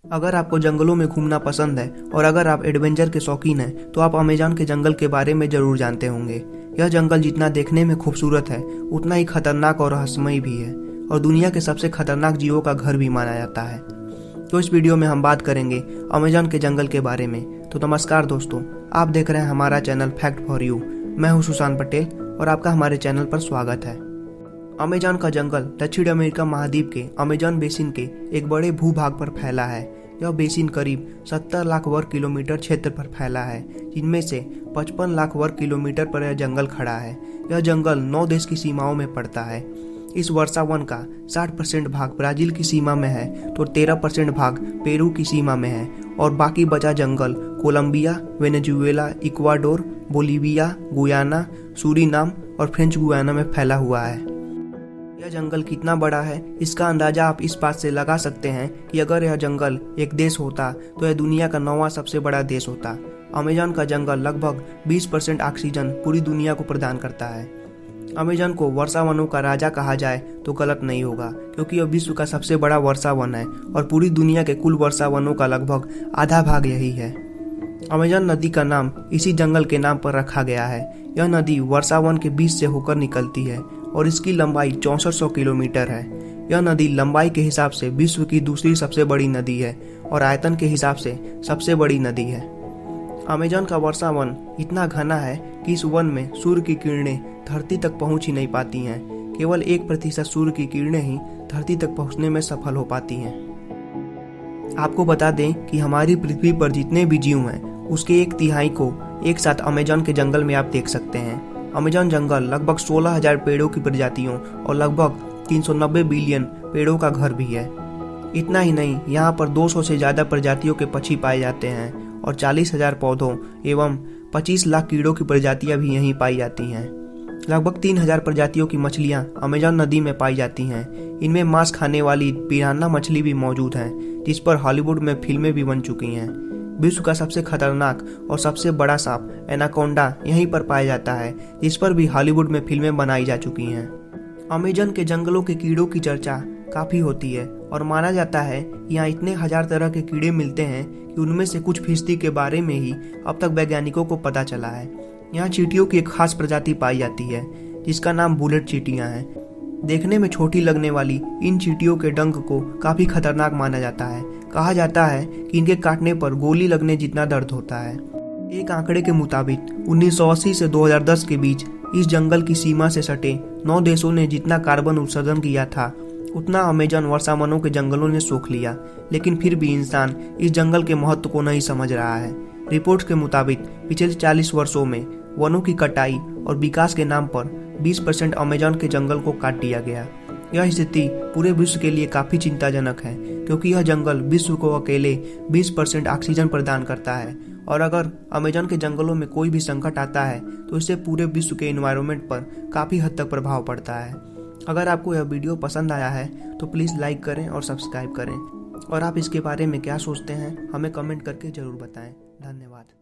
अगर आपको जंगलों में घूमना पसंद है और अगर आप एडवेंचर के शौकीन हैं तो आप अमेजॉन के जंगल के बारे में जरूर जानते होंगे। यह जंगल जितना देखने में खूबसूरत है उतना ही खतरनाक और रहस्यमय भी है और दुनिया के सबसे खतरनाक जीवों का घर भी माना जाता है। तो इस वीडियो में हम बात करेंगे अमेजॉन के जंगल के बारे में। तो नमस्कार दोस्तों, आप देख रहे हैं हमारा चैनल फैक्ट फॉर यू। मैं हूं सुशांत पटेल और आपका हमारे चैनल पर स्वागत है। अमेजॉन का जंगल दक्षिण अमेरिका महाद्वीप के अमेजॉन बेसिन के एक बड़े भूभाग पर फैला है। यह बेसिन करीब 70 लाख वर्ग किलोमीटर क्षेत्र पर फैला है, जिनमें से 55 लाख वर्ग किलोमीटर पर यह जंगल खड़ा है। यह जंगल 9 देश की सीमाओं में पड़ता है। इस वर्षा वन का 60% भाग ब्राजील की सीमा में है तो 13% भाग पेरू की सीमा में है और बाकी बचा जंगल Colombia, Venezuela, Ecuador, Bolivia, Guyana, Suriname और फ्रेंच गुयाना में फैला हुआ है। यह जंगल कितना बड़ा है इसका अंदाजा आप इस बात से लगा सकते हैं कि अगर यह जंगल एक देश होता तो यह दुनिया का 9वां सबसे बड़ा देश होता। अमेजॉन का जंगल लगभग 20% ऑक्सीजन पूरी दुनिया को प्रदान करता है। अमेजॉन को वर्षा वनों का राजा कहा जाए तो गलत नहीं होगा, क्योंकि यह विश्व का सबसे बड़ा वर्षा वन है और पूरी दुनिया के कुल वर्षा वनों का लगभग आधा भाग यही है। अमेजॉन नदी का नाम इसी जंगल के नाम पर रखा गया है। यह नदी वर्षा वन के बीच से होकर निकलती है और इसकी लंबाई 6400 किलोमीटर है। यह नदी लंबाई के हिसाब से विश्व की दूसरी सबसे बड़ी नदी है और आयतन के हिसाब से सबसे बड़ी नदी है। अमेजॉन का वर्षा वन इतना घना है कि इस वन में सूर्य की किरणें धरती तक पहुंच ही नहीं पाती हैं। केवल 1% सूर्य की किरणें ही धरती तक पहुंचने में सफल हो पाती हैं। आपको बता दें कि हमारी पृथ्वी पर जितने भी जीव हैं उसके 1/3 को एक साथ अमेजॉन के जंगल में आप देख सकते हैं। अमेजॉन जंगल लगभग 16,000 पेड़ों की प्रजातियों और लगभग 390 बिलियन पेड़ों का घर भी है। इतना ही नहीं, यहाँ पर 200 से ज्यादा प्रजातियों के पक्षी पाए जाते हैं और 40,000 पौधों एवं 25 लाख कीड़ों की प्रजातियां भी यहीं पाई जाती हैं। लगभग 3,000 प्रजातियों की मछलियां अमेजॉन नदी में पाई जाती हैं। इनमें मांस खाने वाली पिरान्हा मछली भी मौजूद है, जिस पर हॉलीवुड में फिल्में भी बन चुकी हैं। विश्व का सबसे खतरनाक और सबसे बड़ा सांप एनाकोंडा यहीं पर पाया जाता है, जिस पर भी हॉलीवुड में फिल्में बनाई जा चुकी हैं। अमेजन के जंगलों के कीड़ों की चर्चा काफी होती है और माना जाता है कि यहाँ इतने हजार तरह के कीड़े मिलते हैं कि उनमें से कुछ फीसदी के बारे में ही अब तक वैज्ञानिकों को पता चला है। यहाँ चींटियों की एक खास प्रजाति पाई जाती है जिसका नाम बुलेट चींटियां है। देखने में छोटी लगने वाली इन चींटियों के डंक को काफी खतरनाक माना जाता है। कहा जाता है कि इनके काटने पर गोली लगने जितना दर्द होता है। एक आंकड़े के मुताबिक 1980 से 2010 के बीच इस जंगल की सीमा से सटे 9 देशों ने जितना कार्बन उत्सर्जन किया था उतना अमेजॉन वर्षा वनों के जंगलों ने सोख लिया, लेकिन फिर भी इंसान इस जंगल के महत्व को नहीं समझ रहा है। रिपोर्ट्स के मुताबिक पिछले 40 वर्षों में वनों की कटाई और विकास के नाम पर 20% अमेजॉन के जंगल को काट दिया गया। यह स्थिति पूरे विश्व के लिए काफी चिंताजनक है, क्योंकि यह जंगल विश्व को अकेले 20% ऑक्सीजन प्रदान करता है और अगर अमेजॉन के जंगलों में कोई भी संकट आता है तो इससे पूरे विश्व के एनवायरनमेंट पर काफी हद तक प्रभाव पड़ता है। अगर आपको यह वीडियो पसंद आया है तो प्लीज लाइक करें और सब्सक्राइब करें और आप इसके बारे में क्या सोचते हैं हमें कमेंट करके जरूर बताएं। धन्यवाद।